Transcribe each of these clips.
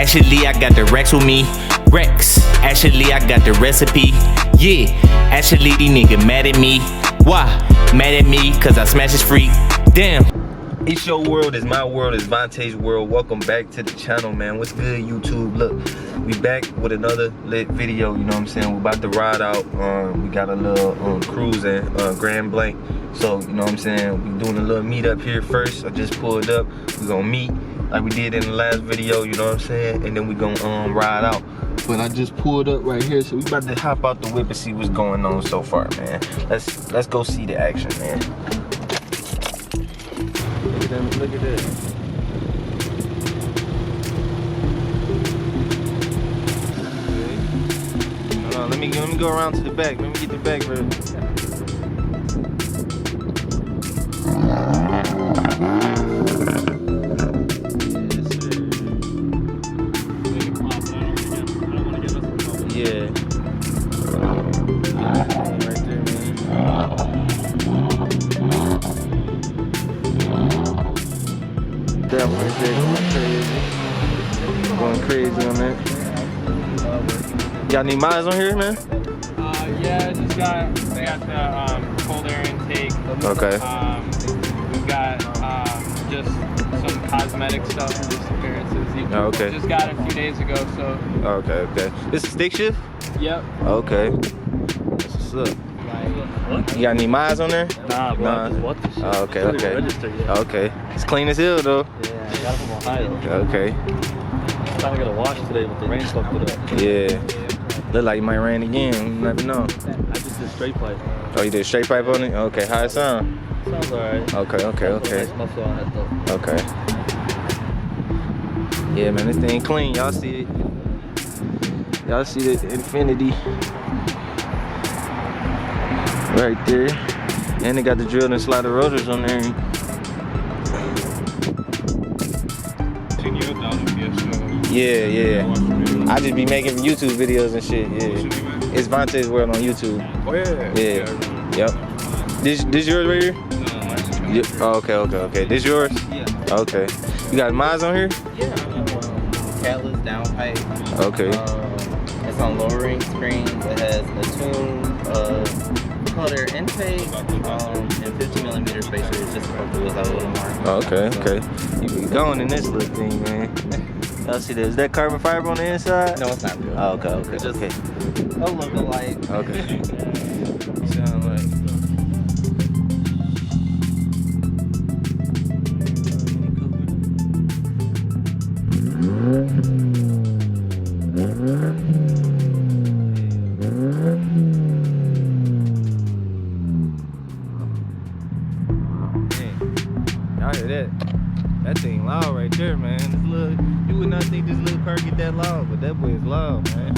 Actually, I got the Rex with me. Rex, actually, I got the recipe. Yeah, actually, these niggas mad at me. Why? Mad at me, cause I smash his freak. Damn. It's your world, it's my world, it's Vonte's world. Welcome back to the channel, man. What's good, YouTube? Look, we back with another lit video, you know what I'm saying? We're about to ride out. We got a little cruise in Grand Blanc. So, you know what I'm saying? We doing a little meet up here first. I just pulled up. We're gonna meet like we did in the last video, you know what I'm saying? And then we gonna ride out. But I just pulled up right here, so we about to hop out the whip and see what's going on so far, man. Let's go see the action, man. Look at this. Hold on, let me go around to the back. Let me get the back first. Yeah. Right there, man. That one crazy. Going crazy on that. Got any miles on here, man? Yeah, they got the cold air intake. Okay. We've got just some cosmetic stuff, just appearances. Oh, okay. Just got it a few days ago, so. Okay, okay. This is stick shift? Yep. Okay. That's what's up. What? You got any miles on there? Nah, bro. Nah. I just bought this shit. Oh, okay, okay. Okay. It's clean as hell, though. Yeah, I got it from Ohio. Okay. I'm trying to get a wash today, but the rain fucked it up. Yeah. Look like it might rain again. You never know. I just did straight pipe. Oh, you did straight pipe on it? Okay. How it sound? Sounds alright. Okay, okay, okay. Nice muffler on it, though. Okay. Yeah, man, this thing clean. Y'all see it? Y'all see the infinity right there. And they got the drilled and slide rotors on there. Yeah, yeah. I just be making YouTube videos and shit. Yeah. It's Vonte's World on YouTube. Oh, yeah. Yeah. Yep. This yours right here? No, mine's Yeah. Oh, okay, okay, okay. This yours? Yeah. Okay. You got miles on here? Yeah, catalyst downpipe. Okay. It's on lowering screen. It has a tune, cold air intake, and 50mm spacers just to pump the wheels out a little more. Oh, okay, okay. You be going in this little thing, man. Y'all see that? Is that carbon fiber on the inside? No, it's not real. Oh, okay, okay, It's just okay. a look-alike. Okay. Sound like. Y'all hear that? That thing loud right there, man. This little, you would not think this little car get that loud, but that boy is loud, man.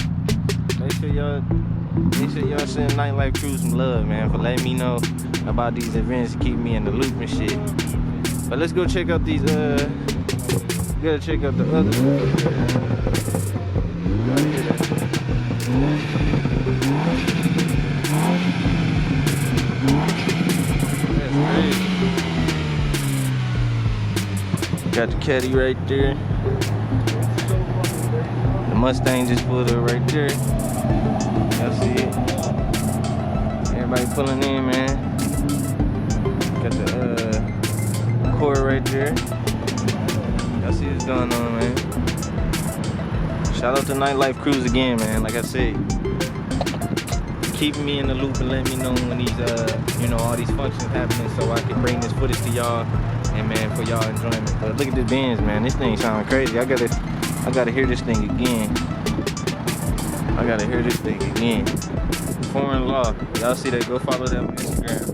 Make sure y'all send Nightlife Crew some love, man, for letting me know about these events and keep me in the loop and shit. But let's go check out these, gotta check out the other. That's crazy. Got the caddy right there. The Mustang just pulled up right there. Y'all see it? Everybody pulling in, man. Got the cord right there. Y'all see what's going on, man. Shout out to Nightlife Crews again, man. Like I said, keeping me in the loop and letting me know when these, you know, all these functions happening, so I can bring this footage to y'all. And man, for y'all enjoyment. But look at this Benz, man. This thing sounds crazy. I gotta hear this thing again. I gotta hear this thing again. Foreign Law. Y'all see that? Go follow them on Instagram.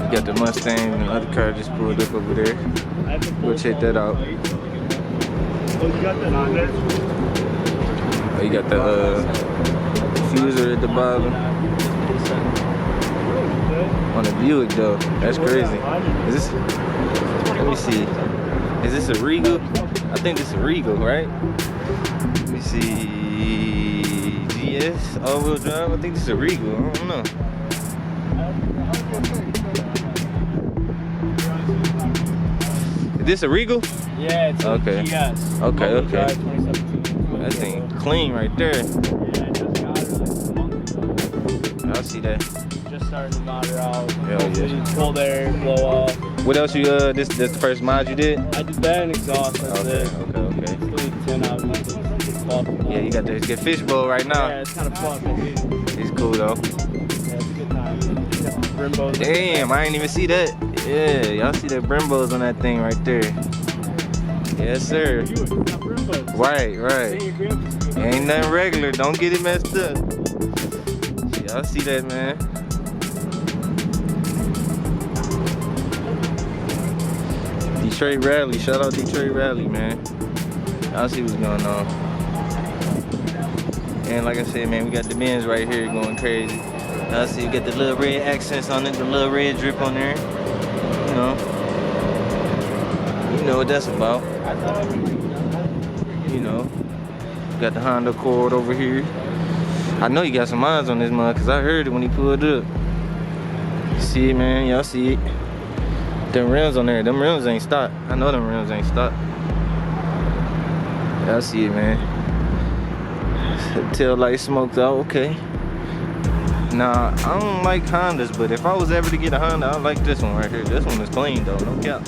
You got the Mustang and the other car just pulled up over there. Go check that out. Oh, you got that on there? Oh, you got the diffuser at the bottom. On the Buick though, that's crazy. Is this? Let me see. Is this a Regal? I think this is a Regal, right? Let me see. GS all-wheel drive. I think this is a Regal. I don't know. This a Regal? Yeah, it's okay. a GS. Okay, All-wheel okay. drive, 2017. That thing clean right there. Yeah, I just got it like a month ago. I see that. Just starting to mod her out. Hell Hopefully yeah. cold air, blow off. What else you this the first mod you did? I did that and exhaust. That's Okay, it. okay. Still need to tin out. Yeah, you got the fishbowl right now. Yeah, it's kind of fun. It's cool though. Yeah, it's a good time. Brimbos. Damn, I ain't even see that. Yeah, y'all see that Brimbos on that thing right there. Yes, sir. Right, right. Ain't nothing regular. Don't get it messed up. Y'all see that, man. Detroit Rally. Shout out Detroit Rally, man. Y'all see what's going on. And like I said, man, we got the Benz right here going crazy. Y'all see we got the little red accents on it, the little red drip on there. You know what that's about. You know, got the Honda Accord over here. I know you got some eyes on this mug because I heard it when he pulled up. See it, man? Y'all see it? Them rims on there, them rims ain't stopped. I know them rims ain't stopped. Y'all see it, man? Tail light smoked out, okay. Nah, I don't like Hondas, but if I was ever to get a Honda, I like this one right here. This one is clean though, no cap.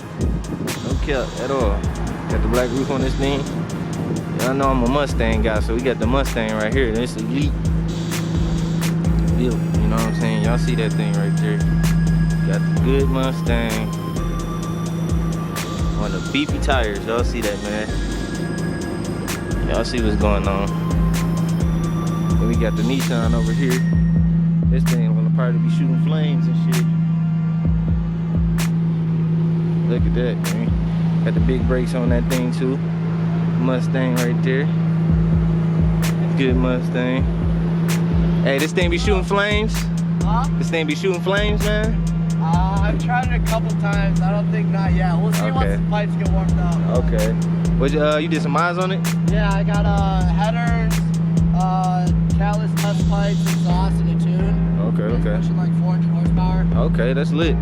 No cap at all. Got the black roof on this thing. Y'all know I'm a Mustang guy, so we got the Mustang right here. This elite built, you know what I'm saying? Y'all see that thing right there. Got the good Mustang. On the beefy tires, y'all see that, man. Y'all see what's going on. Then we got the Nissan over here. This thing gonna probably be shooting flames and shit. Look at that, man. Got the big brakes on that thing too. Mustang right there. Good Mustang. Hey, this thing be shooting flames? Huh? This thing be shooting flames, man? I've tried it a couple times. I don't think not yet. We'll see Okay. once the pipes get warmed up. Okay. What you did some miles on it? Yeah, I got headers, catalyst test pipes, exhaust, and a tune. Okay, It's okay. pushing like 400 horsepower. Okay, that's lit.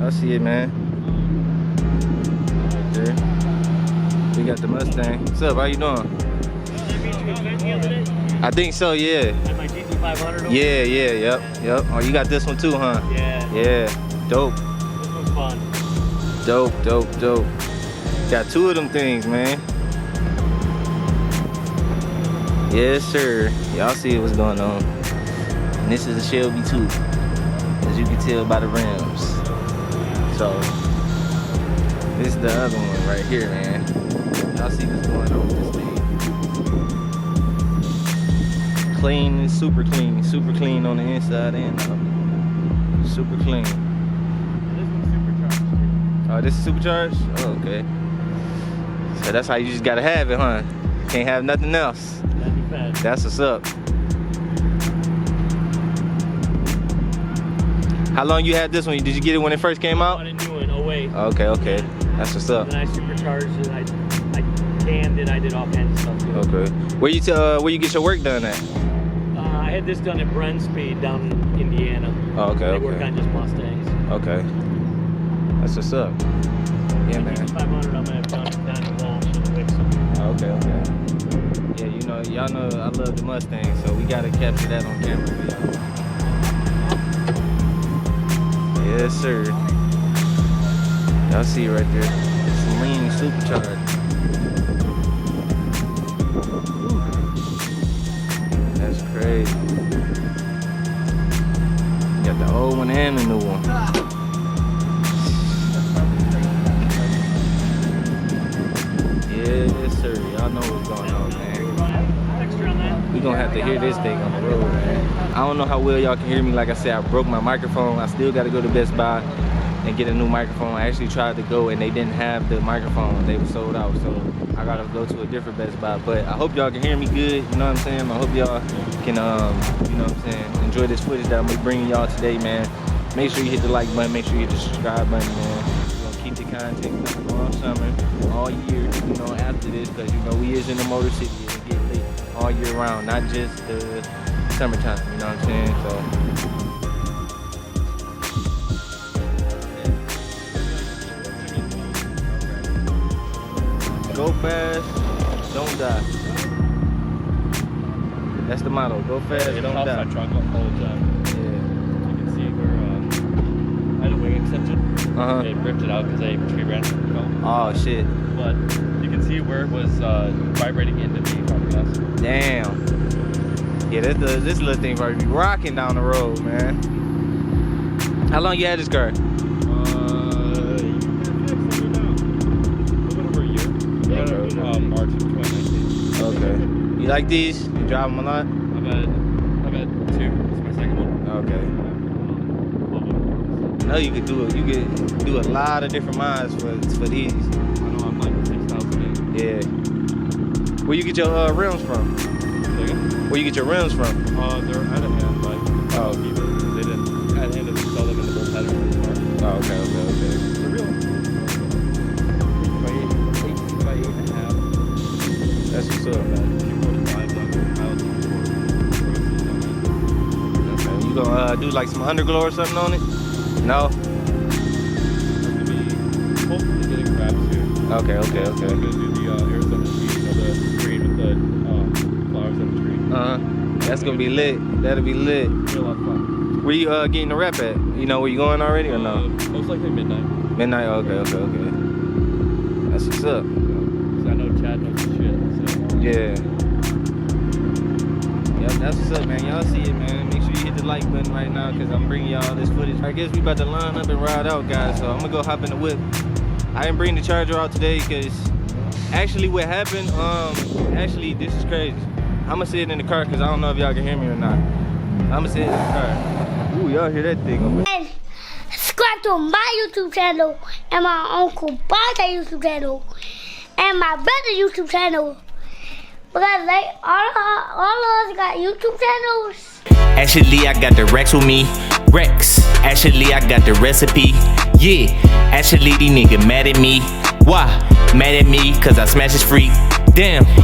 I see it, man. Right there. We got the Mustang. What's up? How you doing? I think so, yeah. And my GT500. Yeah, yep. Oh, you got this one too, huh? Yeah. Yeah, dope. This one's fun. Dope. Got two of them things, man. Yes, sir. Y'all see what's going on. And this is a Shelby too, as you can tell by the rims. So, this is the other one right here, man. Y'all see what's going on with this thing. Clean and super clean on the inside and out. Super clean. This one's supercharged. Oh, this is supercharged? Oh, okay. So that's how you just gotta have it, huh? Can't have nothing else. That'd be fast. That's what's up. How long you had this one? Did you get it when it first came out? I didn't do it. Oh wait. Okay. That's what's up. And I supercharged it. I canned it. I did all kinds of stuff too. Okay. Where you get your work done at? I had this done at Bren Speed down in Indiana. Oh, okay. They work on just Mustangs. Okay. That's what's up. Yeah, man. 500 I'm gonna have done down in Walsh and Wixom. Okay. Yeah, you know, y'all know I love the Mustang, so we gotta capture that on camera for y'all. Yes, sir. Y'all see it right there. It's lean supercharged. That's crazy. Got the old one and the new one. Yes, sir. Y'all know what's going on, man. We gonna have to hear this thing on the road, man. I don't know how well y'all can hear me. Like I said, I broke my microphone. I still gotta go to Best Buy and get a new microphone. I actually tried to go and they didn't have the microphone. They were sold out, so I gotta go to a different Best Buy. But I hope y'all can hear me good, you know what I'm saying? I hope y'all can, you know what I'm saying, enjoy this footage that I'm gonna be bringing y'all today, man. Make sure you hit the like button, make sure you hit the subscribe button, man. We're gonna keep the content coming all summer, all year, you know, after this, because, you know, we is in the Motor City and it get lit all year round, not just the summertime, you know what I'm saying? So. Go fast, don't die. That's the motto. Go fast, It don't pops die. my trunk up all the time. Yeah. You can see where I had a wing extension. Uh-huh. They ripped it out because they tree ran it. Oh shit. But you can see where it was vibrating into the podcast. Damn. Yeah, this little thing probably be rocking down the road, man. How long you had this car? You can fix it now. A little over a year. March of 2019. Okay. You like these? You drive them a lot? I've had 2. This is my second one. Okay. Love them. I know you could do it. You could do a lot of different miles for these. I know I'm like 6,000. Yeah. Where you get your rims from? Where you get your rims from? They're out of hand, but Oh. they didn't. I had to sell them in the bull pattern. Oh, okay. They're real. 8 by 8.5. That's what's up, man. 2.5 Okay. You gonna do like some underglow or something on it? No? Hopefully getting crabs soon. Okay. I'm gonna do the Arizona tree, the green with the flowers in the tree. That's gonna be lit. That'll be lit. Be a lot of fun. Where you getting the rep at? You know where you going already or no? Most likely midnight. Midnight? Okay. That's what's up. Because I know Chad knows the shit. So. Yeah. Yep, that's what's up, man. Y'all see it, man. Make sure you hit the like button right now because I'm bringing y'all this footage. I guess we about to line up and ride out, guys. So I'm gonna go hop in the whip. I didn't bring the charger out today because actually what happened, actually this is crazy. I'm gonna sit in the car because I don't know if y'all can hear me or not. I'm gonna sit in the car. Ooh, y'all hear that thing over there? And subscribe to my YouTube channel and my Uncle Bob's YouTube channel and my brother's YouTube channel. Because they all of us got YouTube channels. Actually, I got the Rex with me. Rex. Actually, I got the recipe. Yeah. Actually, these niggas mad at me. Why? Mad at me cause I smash his freak. Damn.